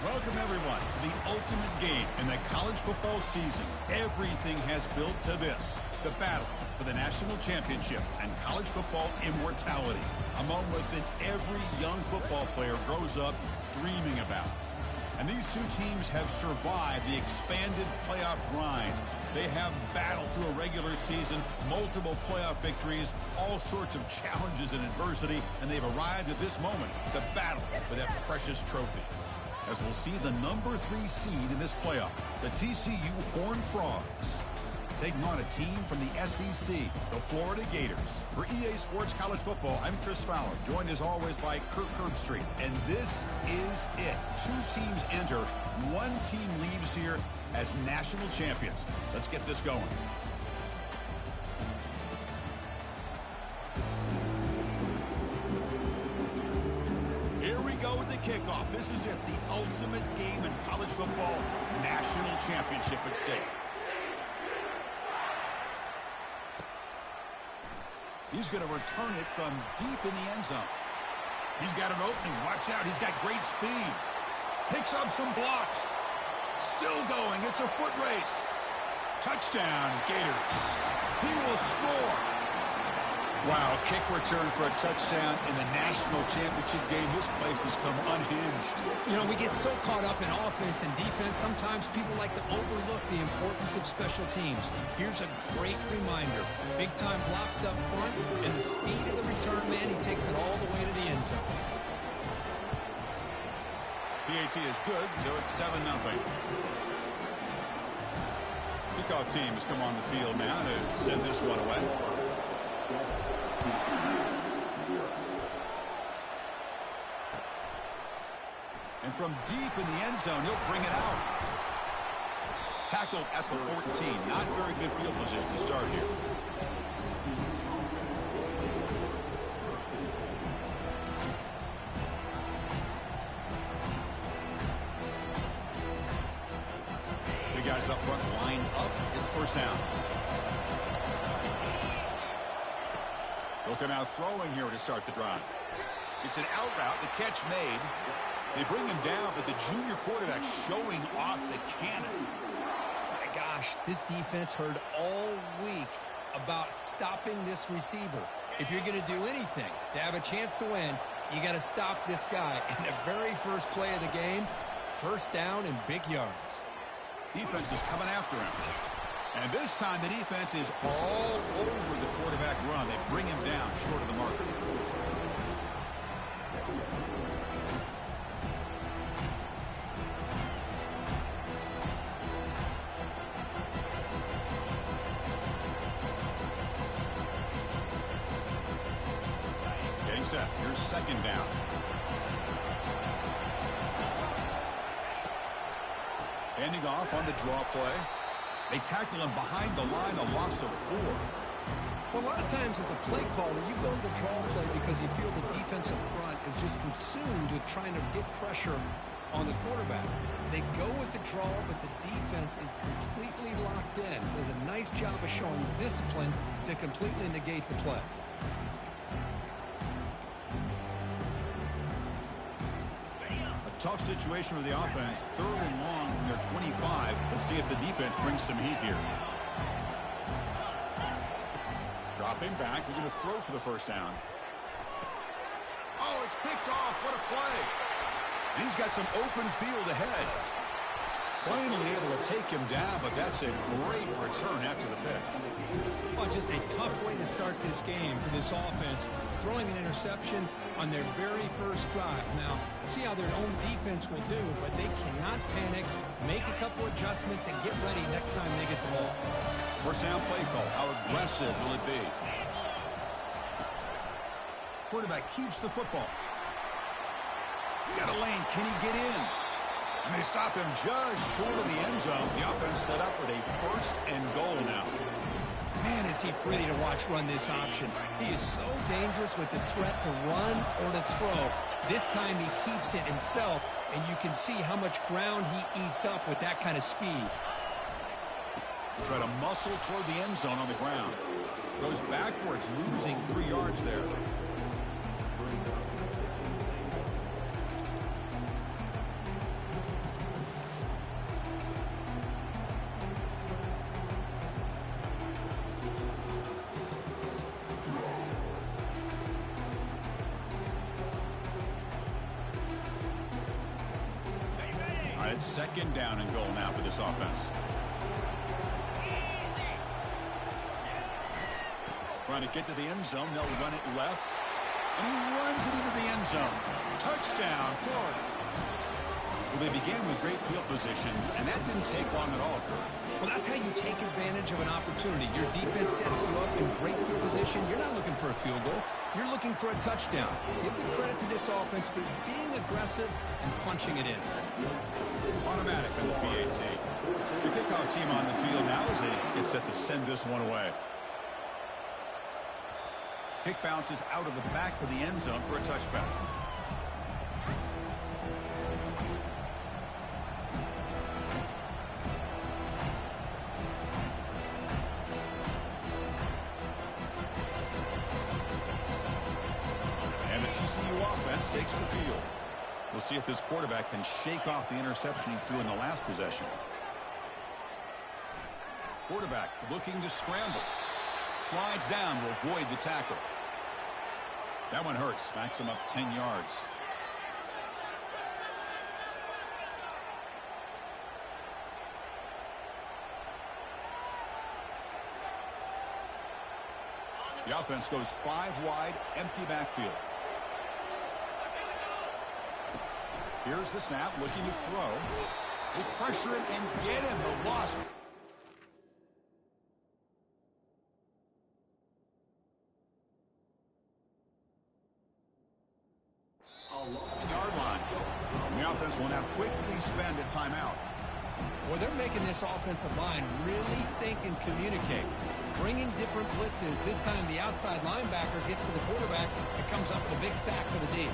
Welcome, everyone, to the ultimate game in the college football season. Everything has built to this, the battle for the national championship and college football immortality, a moment that every young football player grows up dreaming about. And these two teams have survived the expanded playoff grind. They have battled through a regular season, multiple playoff victories, all sorts of challenges and adversity, and they've arrived at this moment, the battle for that precious trophy. As we'll see the number 3 seed in this playoff, the TCU Horned Frogs, taking on a team from the SEC, the Florida Gators. For EA Sports College Football, I'm Chris Fowler, joined as always by Kirk Herbstreit. And this is it. 2 teams enter, 1 team leaves here as national champions. Let's get this going. Here we go with the kickoff. This is it, the ultimate game in college football, national championship at stake. He's going to return it from deep in the end zone. He's got an opening. Watch out. He's got great speed. Picks up some blocks. Still going. It's a foot race. Touchdown, Gators. He will score. Wow, kick return for a touchdown in the national championship game. This place has come unhinged. You know, we get so caught up in offense and defense, sometimes people like to overlook the importance of special teams. Here's a great reminder. Big-time blocks up front, and the speed of the return man, he takes it all the way to the end zone. PAT is good, so it's 7-0. Kickoff team has come on the field now to send this one away. And from deep in the end zone, he'll bring it out. Tackled at the 14. Not very good field position to start here. The guys up front line up. It's first down. Looking out throwing here to start the drive. It's an out route. The catch made. They bring him down, but the junior quarterback showing off the cannon. My gosh, this defense heard all week about stopping this receiver. If you're going to do anything to have a chance to win, you got to stop this guy. And the very first play of the game, first down and big yards. Defense is coming after him. And this time the defense is all over the quarterback run. They bring him down short of the marker. Getting set. Here's second down. Handing off on the draw play. They tackle him behind the line, a loss of 4. Well, a lot of times as a play caller, you go to the draw play because you feel the defensive front is just consumed with trying to get pressure on the quarterback. They go with the draw, but the defense is completely locked in. Does a nice job of showing discipline to completely negate the play. Tough situation for the offense. 3rd and long from their 25. Let's see if the defense brings some heat here. Dropping back. We're going to throw for the first down. Oh, it's picked off. What a play. And he's got some open field ahead. Finally able to take him down, but that's a great return after the pick. Well, just a tough way to start this game for this offense. Throwing an interception on their very first drive. Now, see how their own defense will do, but they cannot panic, make a couple adjustments, and get ready next time they get the ball. First down play call. How aggressive will it be? Quarterback keeps the football. Got a lane. Can he get in? And they stop him just short of the end zone. The offense set up with a 1st and goal now. Man, is he pretty to watch run this option. He is so dangerous with the threat to run or to throw. This time he keeps it himself, and you can see how much ground he eats up with that kind of speed. Try to muscle toward the end zone on the ground. Goes backwards, losing 3 yards there. It's second down and goal now for this offense. Trying to get to the end zone. They'll run it left. And he runs it into the end zone. Touchdown, Florida. Well, they began with great field position, and that didn't take long at all, Kurt. Well, that's how you take advantage of an opportunity. Your defense sets you up in great field position. You're not looking for a field goal. You're looking for a touchdown. Give the credit to this offense for being aggressive and punching it in. Automatic on the PAT. The kickoff team on the field now as they get set to send this one away. Kick bounces out of the back to the end zone for a touchback. And the TCU offense takes the field. We'll see if this quarterback can shake off the interception he threw in the last possession. Quarterback looking to scramble. Slides down to avoid the tackle. That one hurts. Backs him up 10 yards. The offense goes 5 wide, empty backfield. Here's the snap, looking to throw. They pressure him and get him. The loss. Yard line. And the offense will now quickly spend a timeout. Well, they're making this offensive line really think and communicate. Bringing different blitzes. This time the outside linebacker gets to the quarterback and comes up with a big sack for the D.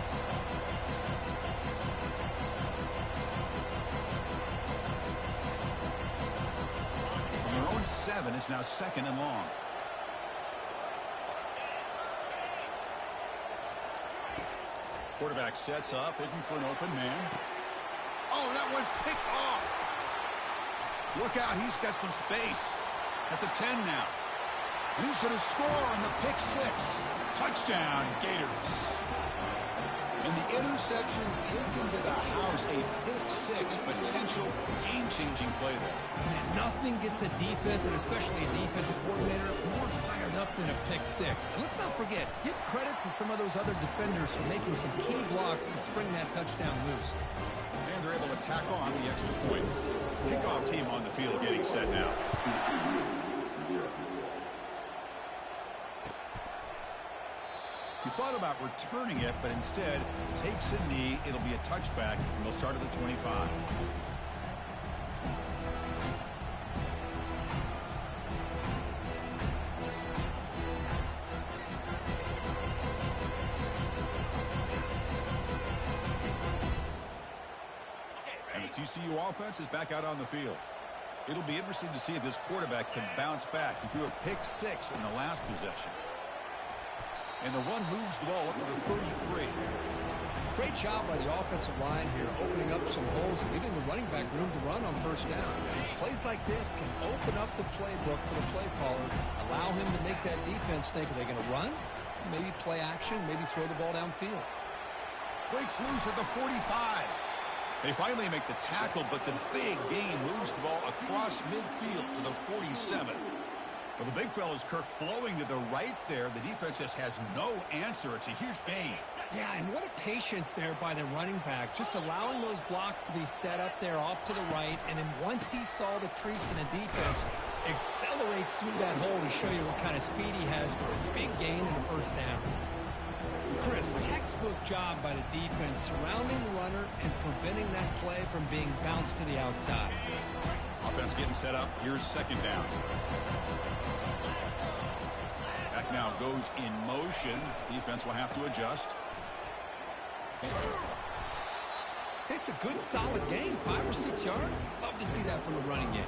On their own 7, it's now second and long. Quarterback sets up, looking for an open man. Oh, that one's picked off. Look out, he's got some space at the 10 now. And he's going to score on the pick 6. Touchdown, Gators. And the interception taken to the house, a pick 6, potential game-changing play there. Man, nothing gets a defense, and especially a defensive coordinator, more fired up than a pick 6. And let's not forget, give credit to some of those other defenders for making some key blocks to spring that touchdown loose. And they're able to tack on the extra point. Kickoff team on the field getting set now. He thought about returning it, but instead takes a knee. It'll be a touchback, and they'll start at the 25. And the TCU offense is back out on the field. It'll be interesting to see if this quarterback can bounce back. He threw a pick 6 in the last possession. And the run moves the ball up to the 33. Great job by the offensive line here, opening up some holes and leaving the running back room to run on first down. Plays like this can open up the playbook for the play caller, allow him to make that defense think, are they going to run? Maybe play action, maybe throw the ball downfield. Breaks loose at the 45. They finally make the tackle, but the big gain moves the ball across midfield to the 47. Well, the big fella's Kirk flowing to the right there. The defense just has no answer. It's a huge gain. Yeah, and what a patience there by the running back. Just allowing those blocks to be set up there off to the right. And then once he saw the crease in the defense, accelerates through that hole to show you what kind of speed he has for a big gain in the first down. Chris, textbook job by the defense surrounding the runner and preventing that play from being bounced to the outside. Offense getting set up. Here's second down. Back now goes in motion. Defense will have to adjust. It's a good, solid game. 5 or 6 yards. Love to see that from a running game.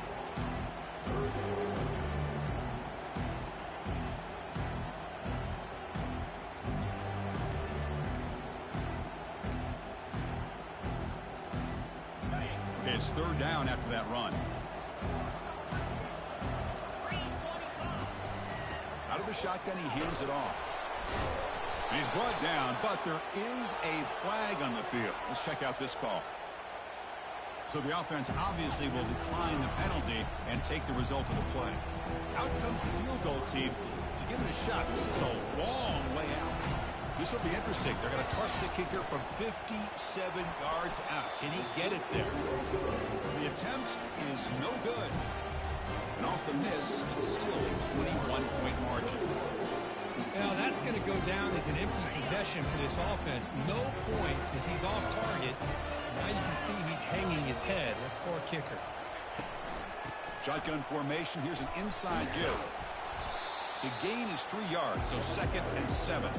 Okay, it's third down after that run. Out of the shotgun, he hands it off. And he's brought down, but there is a flag on the field. Let's check out this call. So the offense obviously will decline the penalty and take the result of the play. Out comes the field goal team to give it a shot. This is a long way out. This will be interesting. They're going to trust the kicker from 57 yards out. Can he get it there? The attempt is no good. And off the miss, it's still a 21-point margin. Now, that's going to go down as an empty possession for this offense. No points as he's off target. Now you can see he's hanging his head. A poor kicker. Shotgun formation. Here's an inside give. The gain is 3 yards, so 2nd and 7.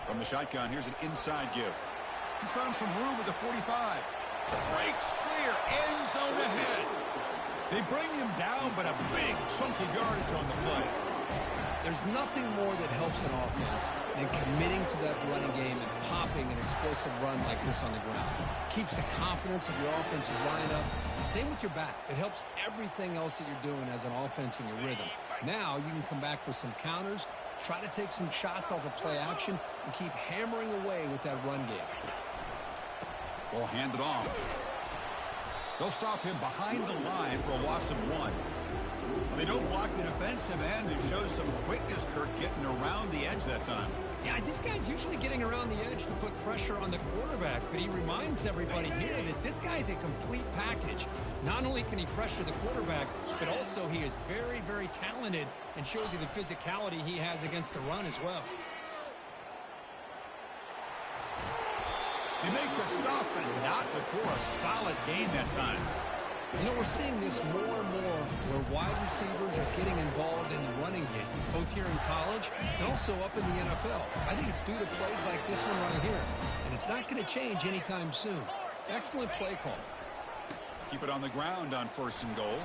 From the shotgun, here's an inside give. He's found some room with the 45. Breaks clear, end zone ahead. They bring him down, but a big chunky yardage on the play. There's nothing more that helps an offense than committing to that running game and popping an explosive run like this on the ground. Keeps the confidence of your offensive lineup. Same with your back. It helps everything else that you're doing as an offense in your rhythm. Now you can come back with some counters, try to take some shots off of play action, and keep hammering away with that run game. Ball handed off. They'll stop him behind the line for a loss of 1. They don't block the defensive end and show some quickness, Kirk, getting around the edge that time. Yeah, this guy's usually getting around the edge to put pressure on the quarterback, but he reminds everybody here that this guy's a complete package. Not only can he pressure the quarterback, but also he is very, very talented and shows you the physicality he has against the run as well. They make the stop, but not before a solid gain that time. You know, we're seeing this more and more where wide receivers are getting involved in the running game, both here in college and also up in the NFL. I think it's due to plays like this one right here, and it's not going to change anytime soon. Excellent play call. Keep it on the ground on 1st and goal.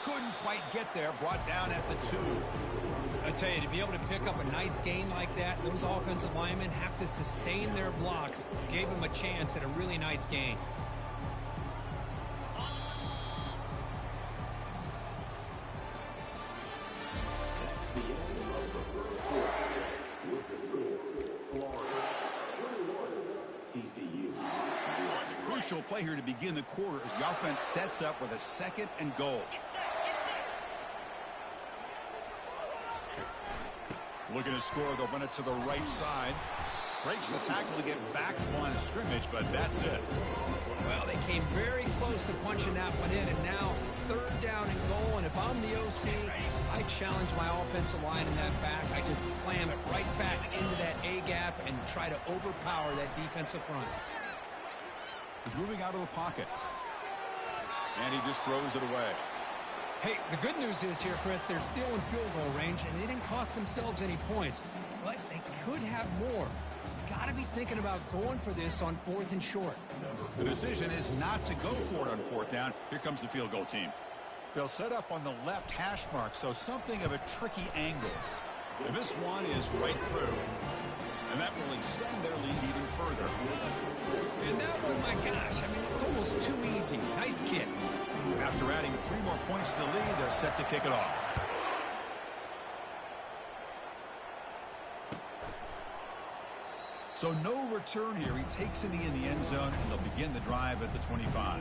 Couldn't quite get there, brought down at the 2. I tell you, to be able to pick up a nice gain like that, those offensive linemen have to sustain their blocks. Gave them a chance at a really nice gain. TCU. Crucial play here to begin the quarter as the offense sets up with a 2nd and goal. Looking to score, they'll run it to the right side. Breaks the tackle to get back to the line of scrimmage, but that's it. Well, they came very close to punching that one in, and now 3rd down and goal. And if I'm the OC, I challenge my offensive line in that back. I just slam it right back into that A gap and try to overpower that defensive front. He's moving out of the pocket. And he just throws it away. Hey, the good news is here, Chris, they're still in field goal range, and they didn't cost themselves any points. But they could have more. Got to be thinking about going for this on 4th and short. The decision is not to go for it on 4th down. Here comes the field goal team. They'll set up on the left hash mark, so something of a tricky angle. And this one is right through. And that will extend their lead even further. And that one, my gosh, I mean, it's almost too easy. Nice kick. After adding 3 more points to the lead, they're set to kick it off. So no return here. He takes it in the end zone, and they'll begin the drive at the 25.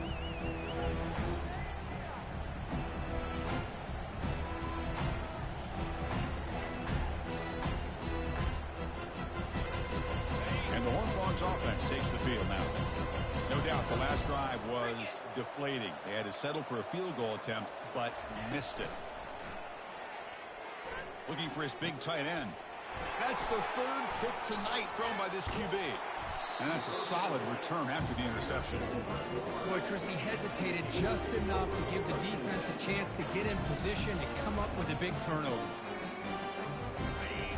And the Horned Frogs offense takes the field now. No doubt the last drive was deflating. They had to settle for a field goal attempt, but missed it. Looking for his big tight end. That's the 3rd pick tonight thrown by this QB. And that's a solid return after the interception. Boy, Chris, he hesitated just enough to give the defense a chance to get in position and come up with a big turnover.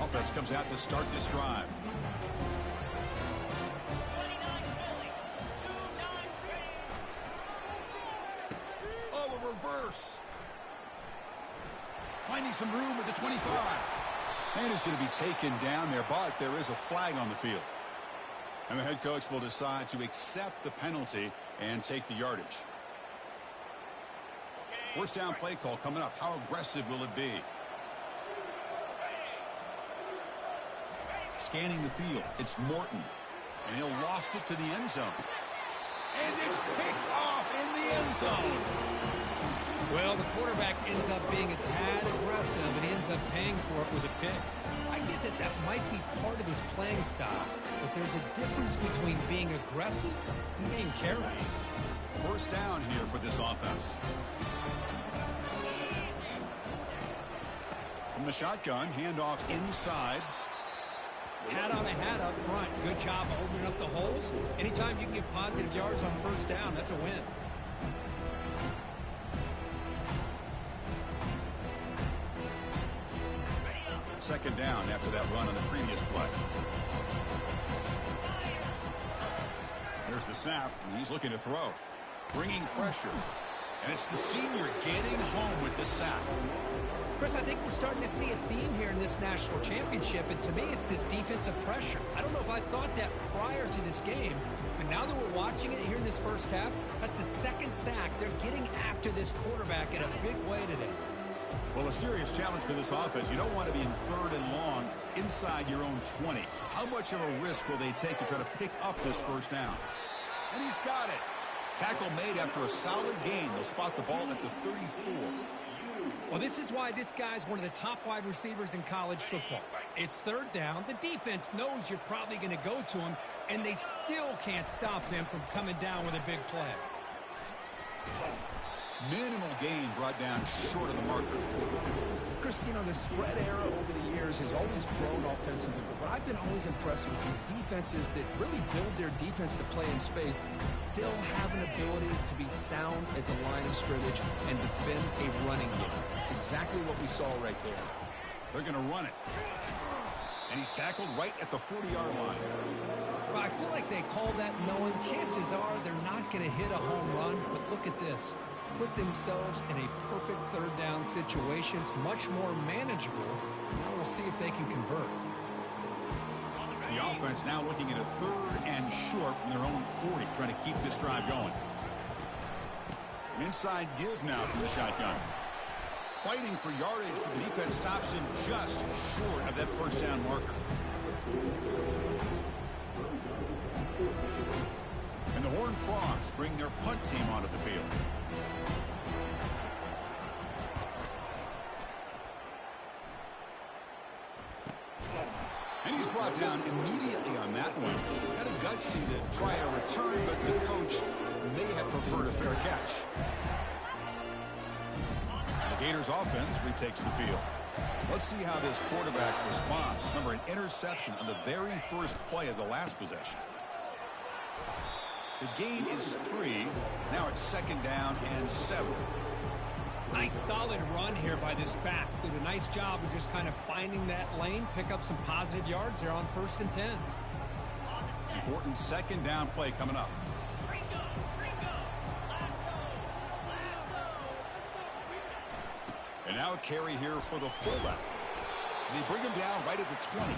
Offense comes out to start this drive. Oh, a reverse. Finding some room at the 25. And it's going to be taken down there, but there is a flag on the field. And the head coach will decide to accept the penalty and take the yardage. First down play call coming up. How aggressive will it be? Scanning the field. It's Morton. And he'll loft it to the end zone. And it's picked off in the end zone. Well, the quarterback ends up being a tad aggressive, and he ends up paying for it with a pick. I get that that might be part of his playing style, but there's a difference between being aggressive and being careless. First down here for this offense. From the shotgun, handoff inside. Hat on a hat up front. Good job of opening up the holes. Anytime you can get positive yards on first down, that's a win. Second down after that run on the previous play. There's the snap, and he's looking to throw. Bringing pressure. And it's the senior getting home with the sack. Chris, I think we're starting to see a theme here in this national championship, and to me it's this defensive pressure. I don't know if I thought that prior to this game, but now that we're watching it here in this first half, that's the second sack. They're getting after this quarterback in a big way today. Well, a serious challenge for this offense. You don't want to be in third and long inside your own 20. How much of a risk will they take to try to pick up this first down? And he's got it. Tackle made after a solid gain. They'll spot the ball at the 34. Well, this is why this guy's one of the top wide receivers in college football. It's third down. The defense knows you're probably going to go to him, and they still can't stop him from coming down with a big play. Minimal gain brought down short of the marker. Chris, you know, the spread era over the years has always grown offensively, but what I've been always impressed with defenses that really build their defense to play in space still have an ability to be sound at the line of scrimmage and defend a running game. It's exactly what we saw right there. They're going to run it. And he's tackled right at the 40-yard line. Well, I feel like they call that knowing chances are they're not going to hit a home run, but look at this. Put themselves in a perfect third down situation. It's much more manageable. Now we'll see if they can convert. The offense now looking at a third and short from their own 40, trying to keep this drive going. Inside give now from the shotgun. Fighting for yardage, but the defense stops him just short of that first down marker. And the Horned Frogs bring their punt team onto the field. And he's brought down immediately on that one. Had a gutsy to try a return, but the coach may have preferred a fair catch. The Gators offense retakes the field. Let's see how this quarterback responds. Remember, an interception on the very first play of the last possession. The gain is 3. Now it's second down and 7. Nice solid run here by this back. Did a nice job of just kind of finding that lane, pick up some positive yards there on 1st and 10. Important second down play coming up. And now a carry here for the fullback. They bring him down right at the 20.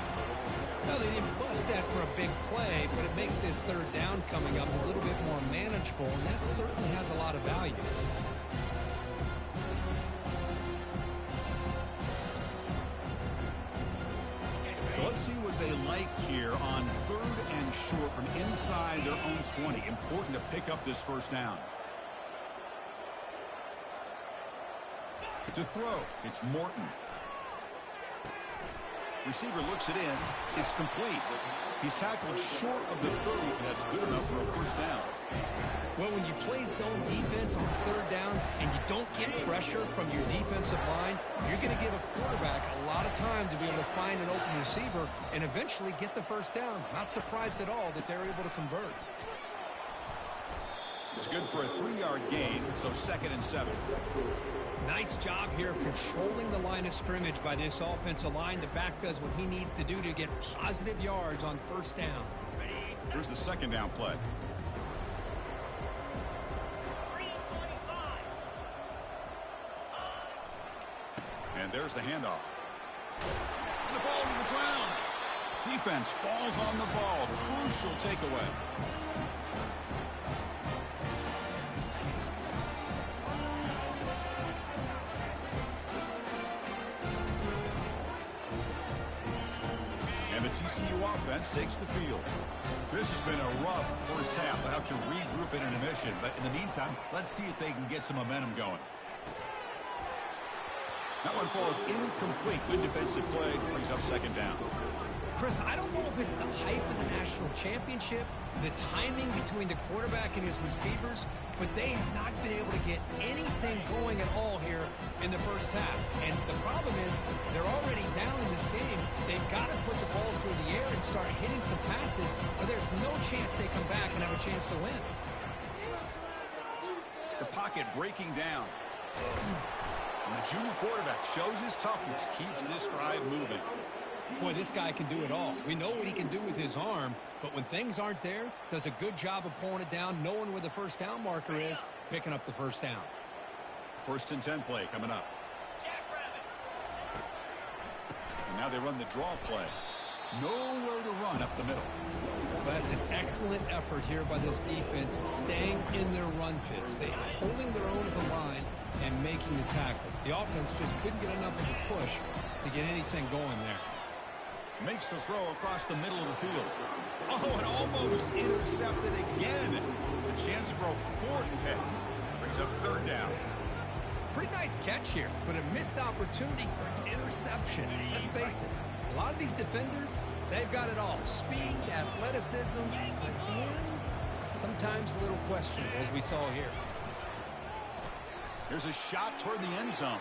No, they didn't bust that for a big play, but it makes this third down coming up a little bit more manageable, and that certainly has a lot of value. So let's see what they like here on third and short from inside their own 20. Important to pick up this first down. To throw, it's Morton. Receiver looks it in. It's complete. He's tackled short of the 30, but that's good enough for a first down. Well, when you play zone defense on third down and you don't get pressure from your defensive line, you're going to give a quarterback a lot of time to be able to find an open receiver and eventually get the first down. Not surprised at all that they're able to convert. It's good for a 3-yard gain, so second and 7. Nice job here of controlling the line of scrimmage by this offensive line. The back does what he needs to do to get positive yards on first down. Here's the second down play. And there's the handoff. the ball to the ground. Defense falls on the ball. Crucial takeaway. And the TCU offense takes the field. This has been a rough first half. They'll have to regroup in intermission, but in the meantime, let's see if they can get some momentum going. That one falls incomplete. Good defensive play. Brings up second down. Chris, I don't know if it's the hype of the national championship, the timing between the quarterback and his receivers, but they have not been able to get anything going at all here in the first half. And the problem is they're already down in this game. They've got to put the ball through the air and start hitting some passes, or there's no chance they come back and have a chance to win. The pocket breaking down. And the junior quarterback shows his toughness, keeps this drive moving. Boy, this guy can do it all. We know what he can do with his arm, but when things aren't there, does a good job of pulling it down, knowing where the first down marker is, picking up the first down. 1st and 10 play coming up. And now they run the draw play. Nowhere to run up the middle. Well, that's an excellent effort here by this defense, staying in their run fits. They are holding their own at the line and making the tackle. The offense just couldn't get enough of a push to get anything going there. Makes the throw across the middle of the field. Oh, and almost intercepted again. A chance for a 4th pick. Brings up 3rd down. Pretty nice catch here, but a missed opportunity for an interception. Let's face it, a lot of these defenders, they've got it all. Speed, athleticism, but hands, sometimes a little questionable, as we saw here. There's a shot toward the end zone.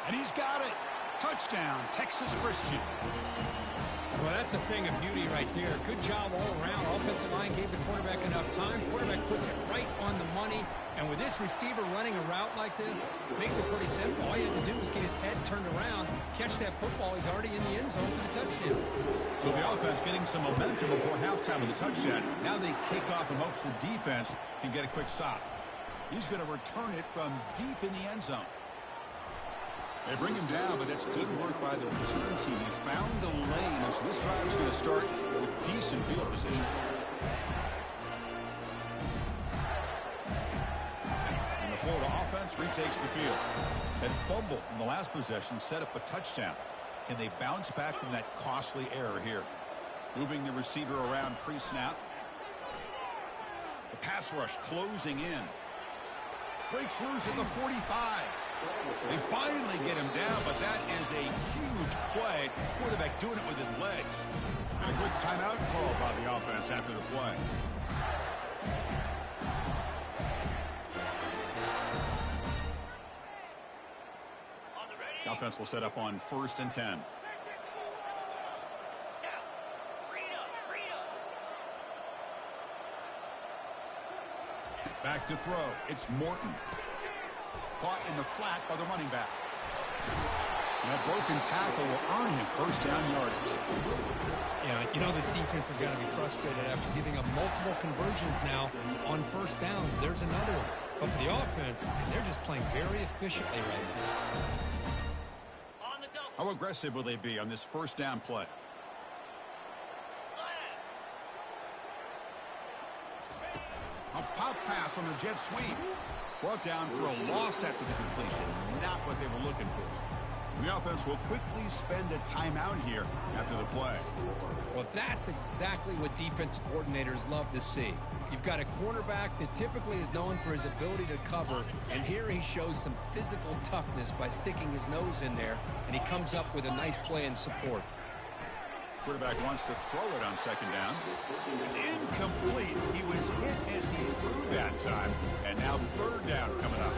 And he's got it. Touchdown, Texas Christian. Well, that's a thing of beauty right there. Good job all around. Offensive line gave the quarterback enough time. Quarterback puts it right on the money. And with this receiver running a route like this, makes it pretty simple. All you have to do is get his head turned around, catch that football. He's already in the end zone for the touchdown. So the offense getting some momentum before halftime with the touchdown. Now they kick off in hopes the defense can get a quick stop. He's going to return it from deep in the end zone. They bring him down, but that's good work by the return team. He found the lane, so this drive is going to start with decent field position. And the Florida offense retakes the field. That fumble in the last possession set up a touchdown. Can they bounce back from that costly error here? Moving the receiver around pre-snap. The pass rush closing in. Breaks loose at the 45. They finally get him down, but that is a huge play. Quarterback doing it with his legs. And a quick timeout called by the offense after the play. The offense will set up on 1st and 10. Back to throw. It's Morton. Caught in the flat by the running back. And that broken tackle will earn him 1st down yardage. Yeah, you know this defense has got to be frustrated after giving up multiple conversions now on 1st downs. There's another one. But for the offense, they're just playing very efficiently right now. How aggressive will they be on this 1st down play? A pop pass on the jet sweep. Brought down for a loss after the completion. Not what they were looking for. And the offense will quickly spend a timeout here after the play. Well, that's exactly what defensive coordinators love to see. You've got a cornerback that typically is known for his ability to cover, and here he shows some physical toughness by sticking his nose in there, and he comes up with a nice play in support. Quarterback wants to throw it on 2nd down. It's incomplete. He was hit as he threw that time. And now 3rd down coming up.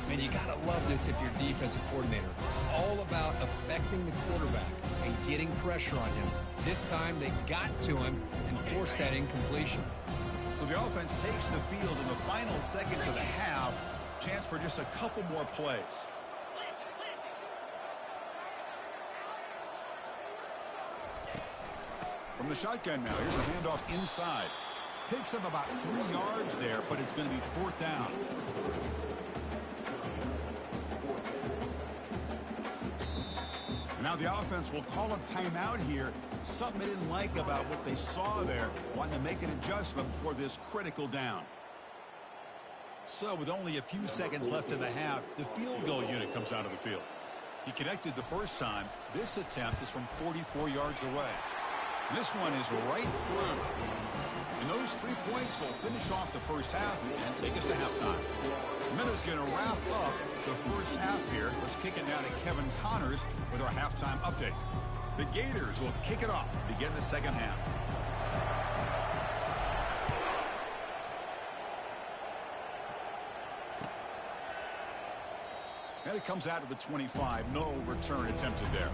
Man, you got to love this if you're defensive coordinator. It's all about affecting the quarterback and getting pressure on him. This time they got to him and forced that incompletion. So the offense takes the field in the final seconds of the half. Chance for just a couple more plays. From the shotgun now, here's a handoff inside. Picks up about 3 yards there, but it's going to be 4th down. And Now the offense will call a timeout here. Something they didn't like about what they saw there. Wanting to make an adjustment before this critical down. So with only a few seconds left in the half, the field goal unit comes out of the field. He connected the first time. This attempt is from 44 yards away. This one is right through. And those 3 points will finish off the first half and take us to halftime. Minno's going to wrap up the first half here. Let's kick it down to Kevin Connors with our halftime update. The Gators will kick it off to begin the second half. And it comes out of the 25. No return attempted there.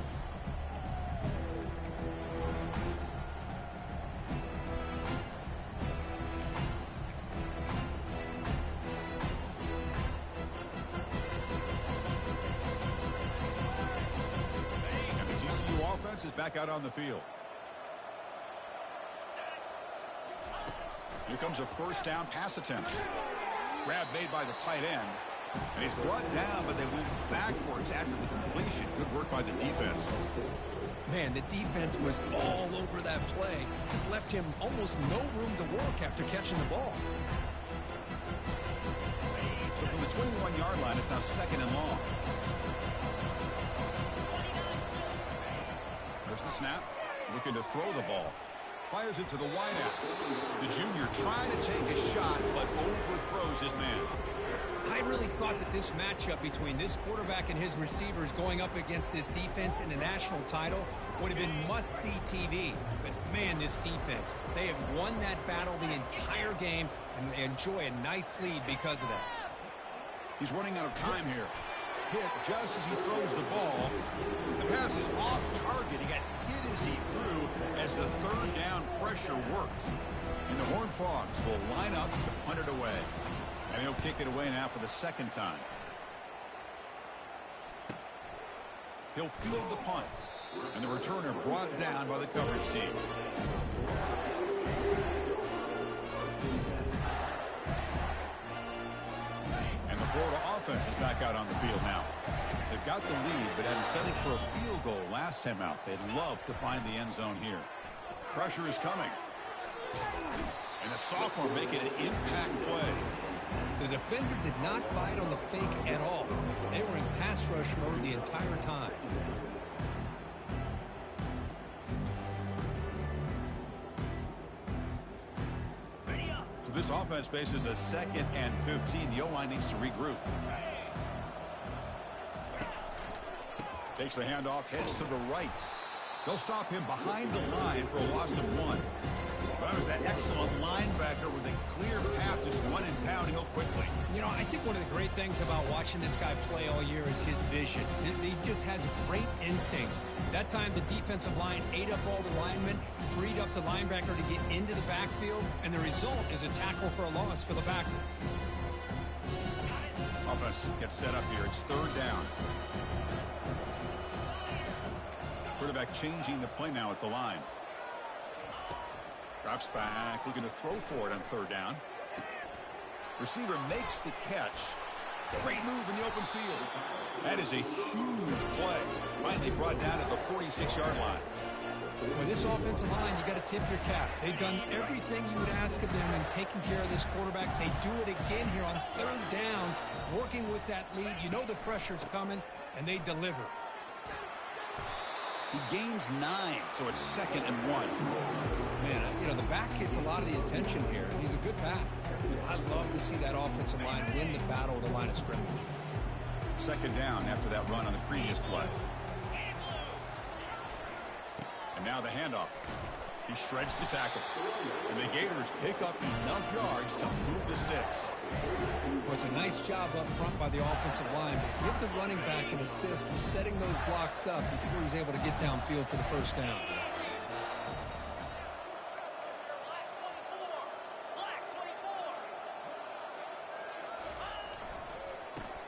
And the TCU offense is back out on the field. Here comes a first down pass attempt. Grab made by the tight end. And he's brought down, but they went backwards after the completion. Good work by the defense. Man, the defense was all over that play. Just left him almost no room to work after catching the ball. So from the 21-yard line, it's now second and long. There's the snap. Looking to throw the ball. Fires it to the wideout. The junior trying to take a shot, but overthrows his man. I really thought that this matchup between this quarterback and his receivers going up against this defense in the national title would have been must-see TV. But, man, this defense, they have won that battle the entire game, and they enjoy a nice lead because of that. He's running out of time here. Hit just as he throws the ball. The pass is off target. He got hit as he threw as the third down pressure worked. And the Horned Frogs will line up to punt it away. And he'll kick it away now for the second time. He'll field the punt. And the returner brought down by the coverage team. And the Florida offense is back out on the field now. They've got the lead, but hadn't settled for a field goal last time out. They'd love to find the end zone here. Pressure is coming. And the sophomore making an impact play. The defender did not bite on the fake at all. They were in pass rush mode the entire time. So this offense faces a 2nd and 15. The O-line needs to regroup. Takes the handoff, heads to the right. They'll stop him behind the line for a loss of 1. That was that excellent linebacker with a clear path, just running downhill quickly. You know, I think one of the great things about watching this guy play all year is his vision. He just has great instincts. That time, the defensive line ate up all the linemen, freed up the linebacker to get into the backfield, and the result is a tackle for a loss for the backer. Offense gets set up here. It's third down. Quarterback changing the play now at the line. Drops back, looking to throw for it on third down. Receiver makes the catch. Great move in the open field. That is a huge play. Finally brought down at the 46-yard line. With this offensive line, you got to tip your cap. They've done everything you would ask of them in taking care of this quarterback. They do it again here on third down, working with that lead. You know the pressure's coming, and they deliver. He gains 9, so it's 2nd and 1. Man, you know, the back gets a lot of the attention here. He's a good back. I love to see that offensive line win the battle at the line of scrimmage. 2nd down after that run on the previous play. And now the handoff. He shreds the tackle. And the Gators pick up enough yards to move the sticks. It was a nice job up front by the offensive line, but give the running back an assist for setting those blocks up before he's able to get downfield for the first down.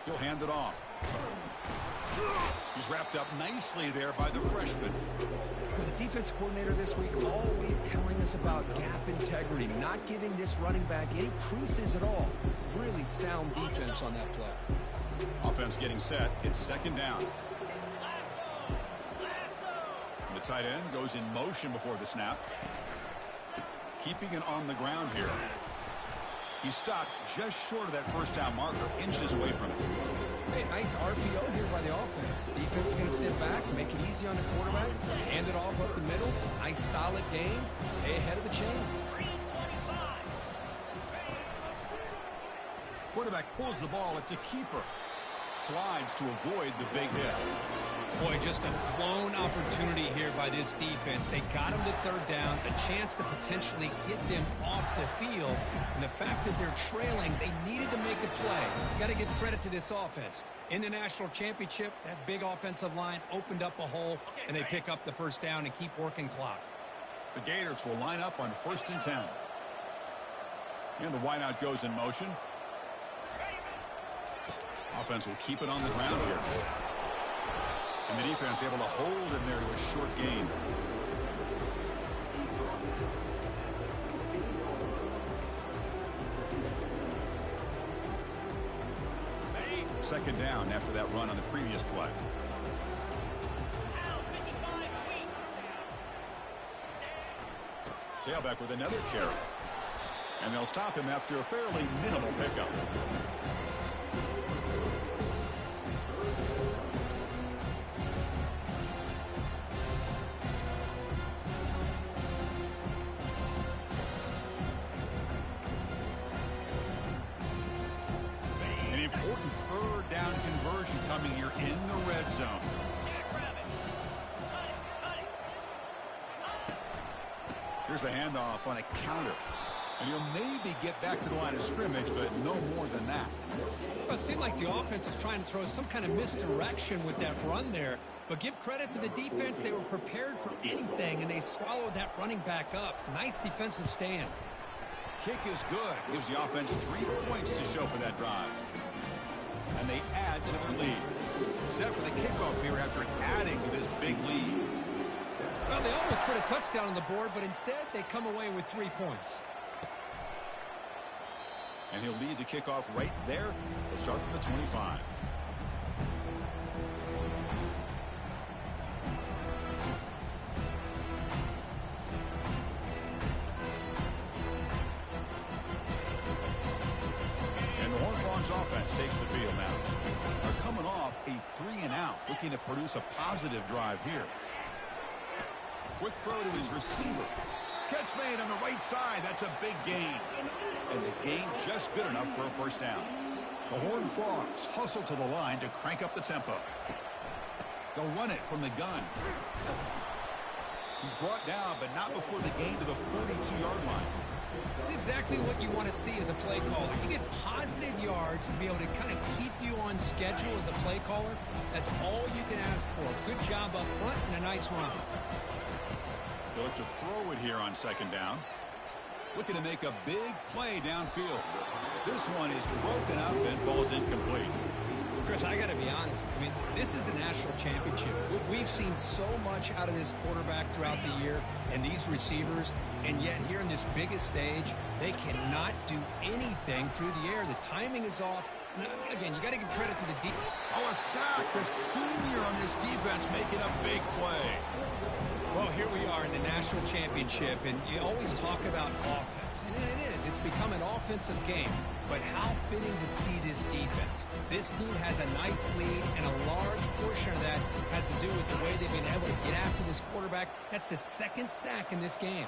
He'll hand it off. He's wrapped up nicely there by the freshman. For the defense coordinator this week, all week telling us about gap integrity, not giving this running back any creases at all. Really sound defense on that play. Offense getting set. It's 2nd down. The tight end goes in motion before the snap. Keeping it on the ground here. He stopped just short of that first down marker, inches away from it. Hey, nice RPO here by the offense. Defense is going to sit back, make it easy on the quarterback, hand it off up the middle. Nice solid game. Stay ahead of the chains. Quarterback pulls the ball. It's a keeper. Slides to avoid the big hit. Boy, just a blown opportunity here by this defense. They got him to third down, a chance to potentially get them off the field. And the fact that they're trailing, they needed to make a play. Got to give credit to this offense. In the national championship, that big offensive line opened up a hole, and they pick up the first down and keep working clock. The Gators will line up on 1st and 10. And the wideout goes in motion. Offense will keep it on the ground here. And the defense able to hold him there to a short gain. Second down after that run on the previous play. Tailback with another carry. And they'll stop him after a fairly minimal pickup. An important third down conversion coming here in the red zone. Here's the handoff on a counter. And he'll maybe get back to the line of scrimmage, but no more than that. Well, it seemed like the offense is trying to throw some kind of misdirection with that run there. But give credit to the defense. They were prepared for anything, and they swallowed that running back up. Nice defensive stand. Kick is good. Gives the offense 3 points to show for that drive. And they add to their lead. Set for the kickoff here after adding to this big lead. Well, they almost put a touchdown on the board, but instead they come away with 3 points. And he'll lead the kickoff right there. He'll start from the 25. And the Horned Frogs offense takes the field now. They're coming off a 3-and-out, looking to produce a positive drive here. Quick throw to his receiver. Catch made on the right side. That's a big gain. And the gain just good enough for a first down. The Horned Frogs hustle to the line to crank up the tempo. They'll run it from the gun. He's brought down, but not before the gain to the 42-yard line. It's exactly what you want to see as a play caller. You get positive yards to be able to kind of keep you on schedule as a play caller. That's all you can ask for. Good job up front and a nice run. They'll look to throw it here on second down. Looking to make a big play downfield. This one is broken up and falls incomplete. Chris, I got to be honest. I mean, this is the national championship. We've seen so much out of this quarterback throughout the year and these receivers, and yet here in this biggest stage, they cannot do anything through the air. The timing is off. Now, again, you got to give credit to the defense. Oh, a sack. The senior on this defense making a big play. Well, here we are in the national championship, and you always talk about offense, and it is. It's become an offensive game, but how fitting to see this defense. This team has a nice lead, and a large portion of that has to do with the way they've been able to get after this quarterback. That's the second sack in this game.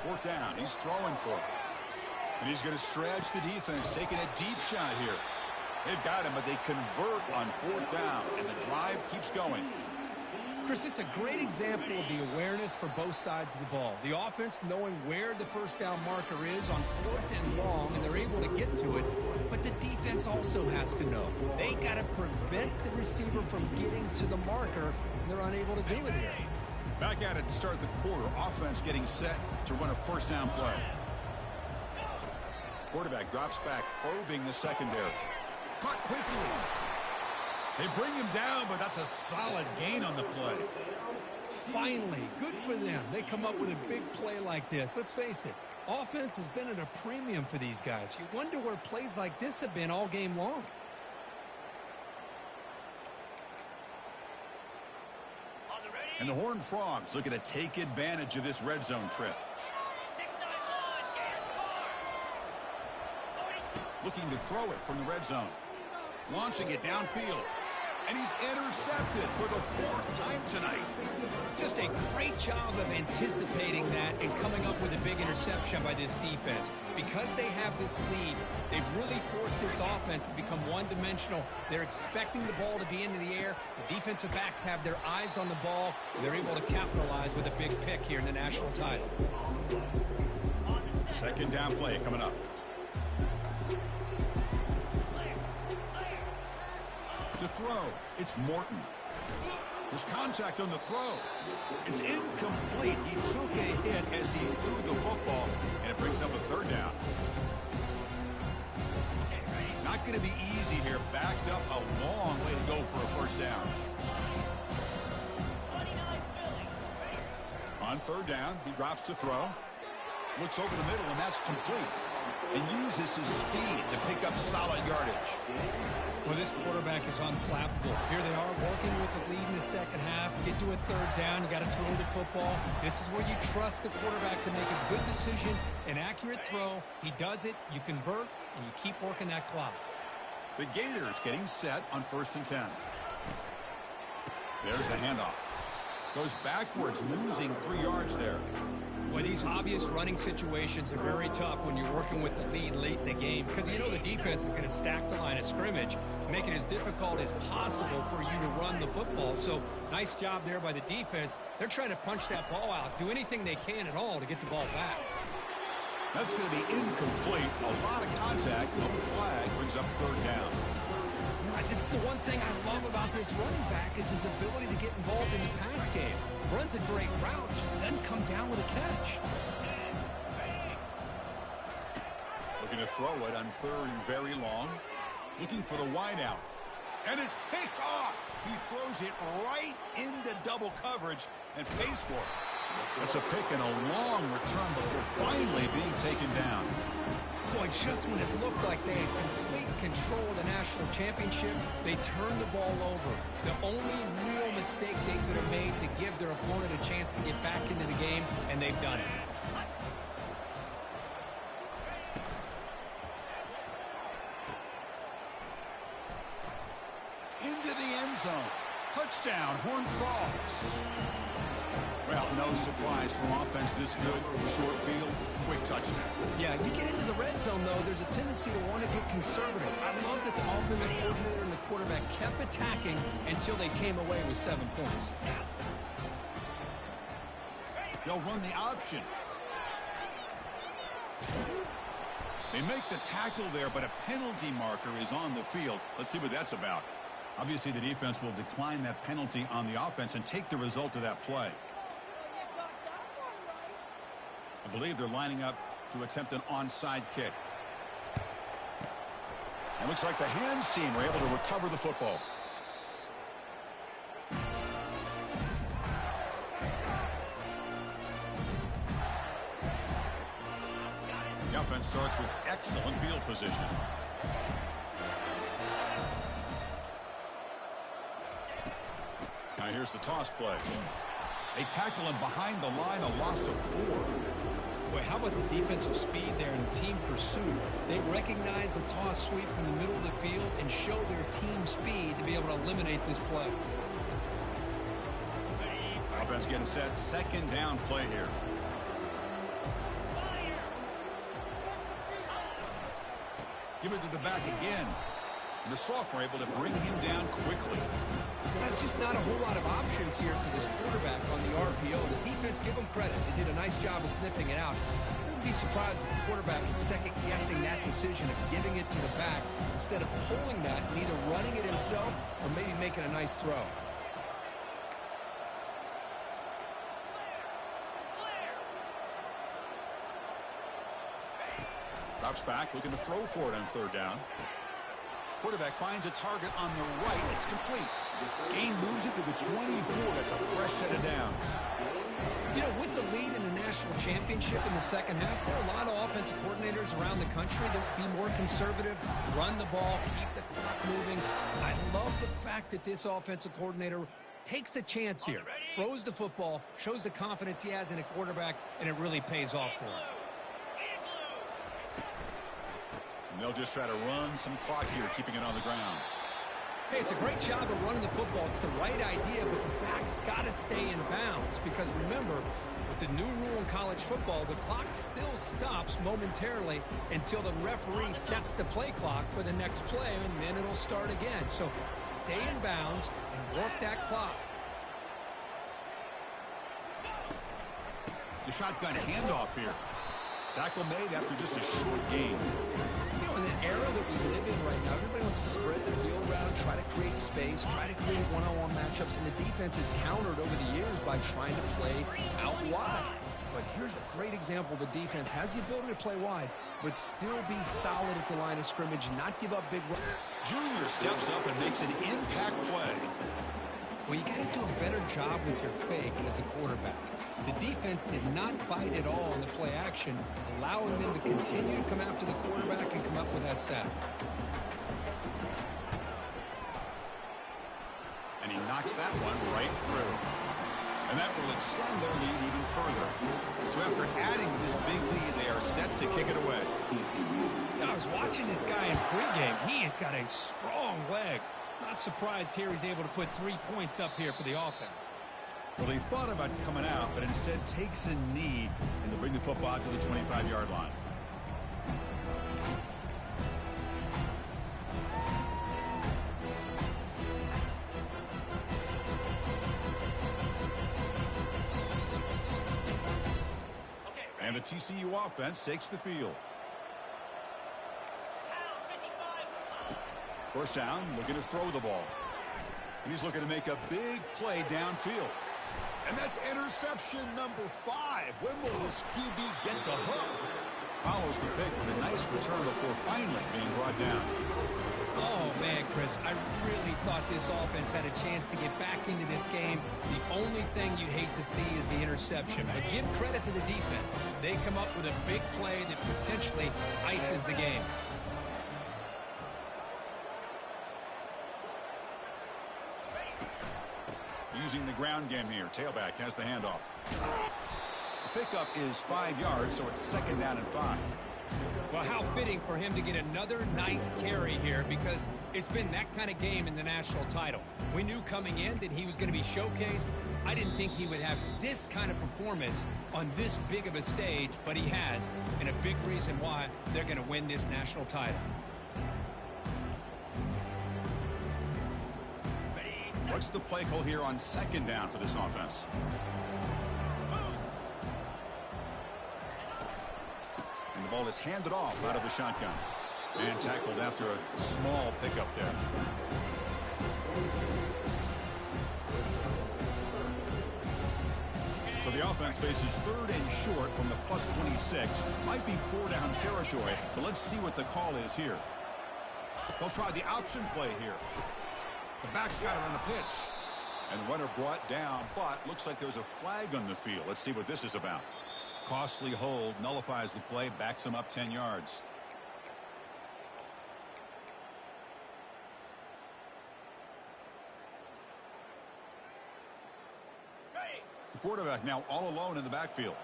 Fourth down. He's throwing for it. And he's going to stretch the defense, taking a deep shot here. They've got him, but they convert on fourth down, and the drive keeps going. Chris, this is a great example of the awareness for both sides of the ball. The offense knowing where the first down marker is on fourth and long, and they're able to get to it. But the defense also has to know. They got to prevent the receiver from getting to the marker, and they're unable to do it here. Back at it to start the quarter. Offense getting set to run a first down play. Quarterback drops back, probing the secondary. Caught quickly. They bring him down, but that's a solid gain on the play. Finally, good for them. They come up with a big play like this. Let's face it, offense has been at a premium for these guys. You wonder where plays like this have been all game long. And the Horned Frogs looking to take advantage of this red zone trip. Looking to throw it from the red zone. Launching it downfield. And he's intercepted for the 4th time tonight. Just a great job of anticipating that and coming up with a big interception by this defense. Because they have this lead, they've really forced this offense to become one-dimensional. They're expecting the ball to be into the air. The defensive backs have their eyes on the ball, and they're able to capitalize with a big pick here in the national title. Second down play coming up. To throw, it's Morton. There's contact on the throw. It's incomplete. He took a hit as he threw the football, and it brings up a 3rd down. Not going to be easy here. Backed up a long way to go for a 1st down. On 3rd down, he drops to throw. Looks over the middle, and that's complete. And uses his speed to pick up solid yardage. Well, this quarterback is unflappable. Here they are working with the lead in the second half. Get to a 3rd down. You got to throw the football. This is where you trust the quarterback to make a good decision, an accurate throw. He does it. You convert, and you keep working that clock. The Gators getting set on 1st and 10. There's the handoff. Goes backwards, losing 3 yards there. Well, these obvious running situations are very tough when you're working with the lead late in the game because you know the defense is going to stack the line of scrimmage, make it as difficult as possible for you to run the football. So, nice job there by the defense. They're trying to punch that ball out, do anything they can at all to get the ball back. That's going to be incomplete. A lot of contact. No flag. Brings up 3rd down. This is the one thing I love about this running back is his ability to get involved in the pass game. Runs a great route, just doesn't come down with a catch. Looking to throw it on 3rd and very long. Looking for the wideout. And it's picked off. He throws it right into double coverage and pays for it. That's a pick and a long return before finally being taken down. Boy, just when it looked like they had complete control of the national championship, they turned the ball over. The only real mistake they could have made to give their opponent a chance to get back into the game, and they've done it. Into the end zone. Touchdown, Horned Frogs. Well, no surprise from offense this good. Short field, quick touchdown. Yeah, you get into the red zone, though, there's a tendency to want to get conservative. I love that the offensive coordinator and the quarterback kept attacking until they came away with 7 points. They'll run the option. They make the tackle there, but a penalty marker is on the field. Let's see what that's about. Obviously, the defense will decline that penalty on the offense and take the result of that play. I believe they're lining up to attempt an onside kick. It looks like the hands team were able to recover the football. The offense starts with excellent field position. Now here's the toss play. They tackle him behind the line, a loss of 4. Boy, how about the defensive speed there and team pursuit? They recognize the toss sweep from the middle of the field and show their team speed to be able to eliminate this play. Offense getting set. 2nd down play here. Give it to the back again. And the sophomore able to bring him down quickly. That's just not a whole lot of options here for this quarterback on the RPO. The defense, give them credit. They did a nice job of sniffing it out. I wouldn't be surprised if the quarterback is second-guessing that decision of giving it to the back instead of pulling that and either running it himself or maybe making a nice throw. Drops back, looking to throw for it on 3rd down. Quarterback finds a target on the right. It's complete. Gain moves it to the 24. That's a fresh set of downs. You know, with the lead in the national championship in the second half, there are a lot of offensive coordinators around the country that would be more conservative, run the ball, keep the clock moving. I love the fact that this offensive coordinator takes a chance here, throws the football, shows the confidence he has in a quarterback, and it really pays off for him. And they'll just try to run some clock here, keeping it on the ground. Hey, it's a great job of running the football. It's the right idea, but the back's got to stay in bounds because remember, with the new rule in college football, the clock still stops momentarily until the referee sets the play clock for the next play, and then it'll start again. So stay in bounds and work that clock. The shotgun handoff here. Tackle made after just a short gain. You know, in the era that we live in right now, everybody wants to spread the field around, try to create space, try to create one-on-one matchups, and the defense is countered over the years by trying to play out wide. But here's a great example. The defense has the ability to play wide, but still be solid at the line of scrimmage, not give up big runs. Junior steps up and makes an impact play. Well, you got to do a better job with your fake as the quarterback. The defense did not bite at all on the play action, allowing them to continue to come after the quarterback and come up with that sack. And he knocks that one right through. And that will extend their lead even further. So after adding to this big lead, they are set to kick it away. Now, I was watching this guy in pregame. He has got a strong leg. Not surprised here he's able to put 3 points up here for the offense. Well, he thought about coming out, but instead takes a knee and to bring the football to the 25-yard line. And the TCU offense takes the field. First down, looking to throw the ball. And he's looking to make a big play downfield. And that's interception number 5. When will this QB get the hook? Follows the pick with a nice return before finally being brought down. Oh, man, Chris, I really thought this offense had a chance to get back into this game. The only thing you'd hate to see is the interception. But give credit to the defense. They come up with a big play that potentially ices the game. Using the ground game here. Tailback has the handoff. The pickup is 5 yards, so it's second down and 5. Well, how fitting for him to get another nice carry here because it's been that kind of game in the national title. We knew coming in that he was going to be showcased. I didn't think he would have this kind of performance on this big of a stage, but he has, and a big reason why they're going to win this national title. What's the play call here on second down for this offense? And the ball is handed off out of the shotgun. And tackled after a small pickup there. So the offense faces third and short from the plus 26. Might be 4-down territory, but let's see what the call is here. They'll try the option play here. The back's got it on the pitch. And the runner brought down, but looks like there's a flag on the field. Let's see what this is about. Costly hold, nullifies the play, backs him up 10 yards. The quarterback now all alone in the backfield.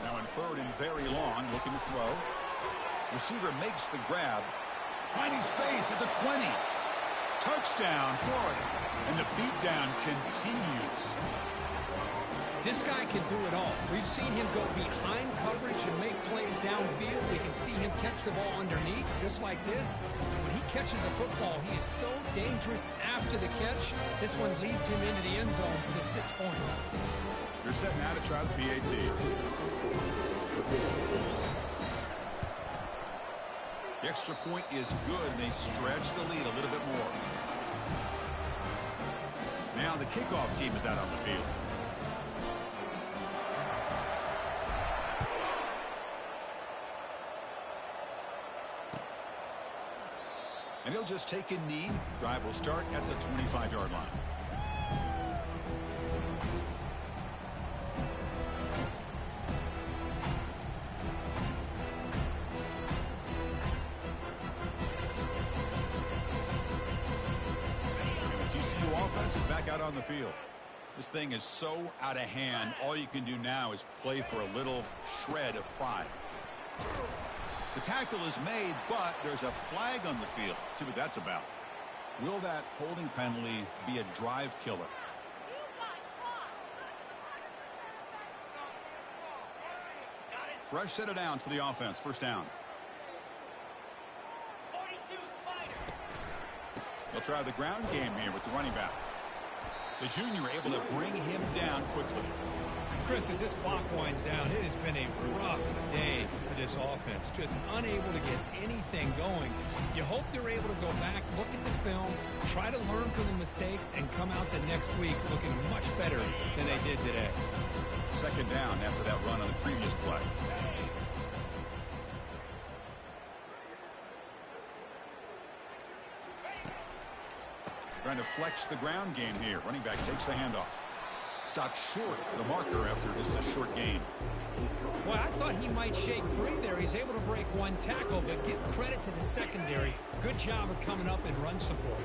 Now in third and very long, looking to throw. Receiver makes the grab. Finding space at the 20. Touchdown, Florida. And the beatdown continues. This guy can do it all. We've seen him go behind coverage and make plays downfield. We can see him catch the ball underneath, just like this. When he catches a football, he is so dangerous after the catch. This one leads him into the end zone for the 6 points. They're set now to try the PAT. The extra point is good, and they stretch the lead a little bit more. Now the kickoff team is out on the field. And he'll just take a knee. Drive will start at the 25-yard line. offense is back out on the field. This thing is so out of hand, all you can do now is play for a little shred of pride. The tackle is made, but there's a flag on the field. Let's see what that's about. Will that holding penalty be a drive killer? Fresh set of downs for the offense. First down. They'll try the ground game here with the running back. The junior able to bring him down quickly. Chris, as this clock winds down, it has been a rough day for this offense. Just unable to get anything going. You hope they're able to go back, look at the film, try to learn from the mistakes, and come out the next week looking much better than they did today. Second down after that run on the previous play. Trying to flex the ground game here. Running back takes the handoff. Stopped short of the marker after just a short gain. Well, I thought he might shake free there. He's able to break one tackle, but give credit to the secondary. Good job of coming up and run support.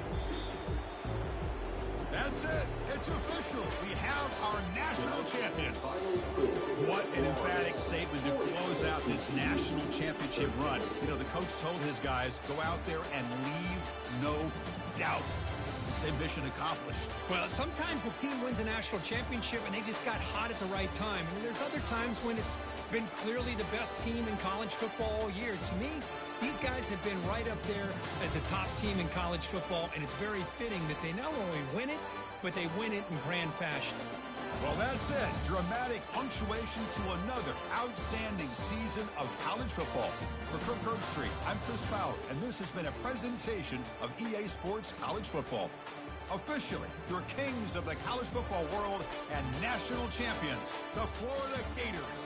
That's it. It's official. We have our national champions. What an emphatic statement to close out this national championship run. You know, the coach told his guys, go out there and leave no doubt. Say mission accomplished. Well, sometimes a team wins a national championship and they just got hot at the right time. And there's other times when it's been clearly the best team in college football all year. To me, these guys have been right up there as a top team in college football, and it's very fitting that they not only win it, but they win it in grand fashion. Well, that's it. Dramatic punctuation to another outstanding season of college football. For Kirk Herbstreit, I'm Chris Fowler, and this has been a presentation of EA Sports College Football. Officially, your kings of the college football world and national champions, the Florida Gators.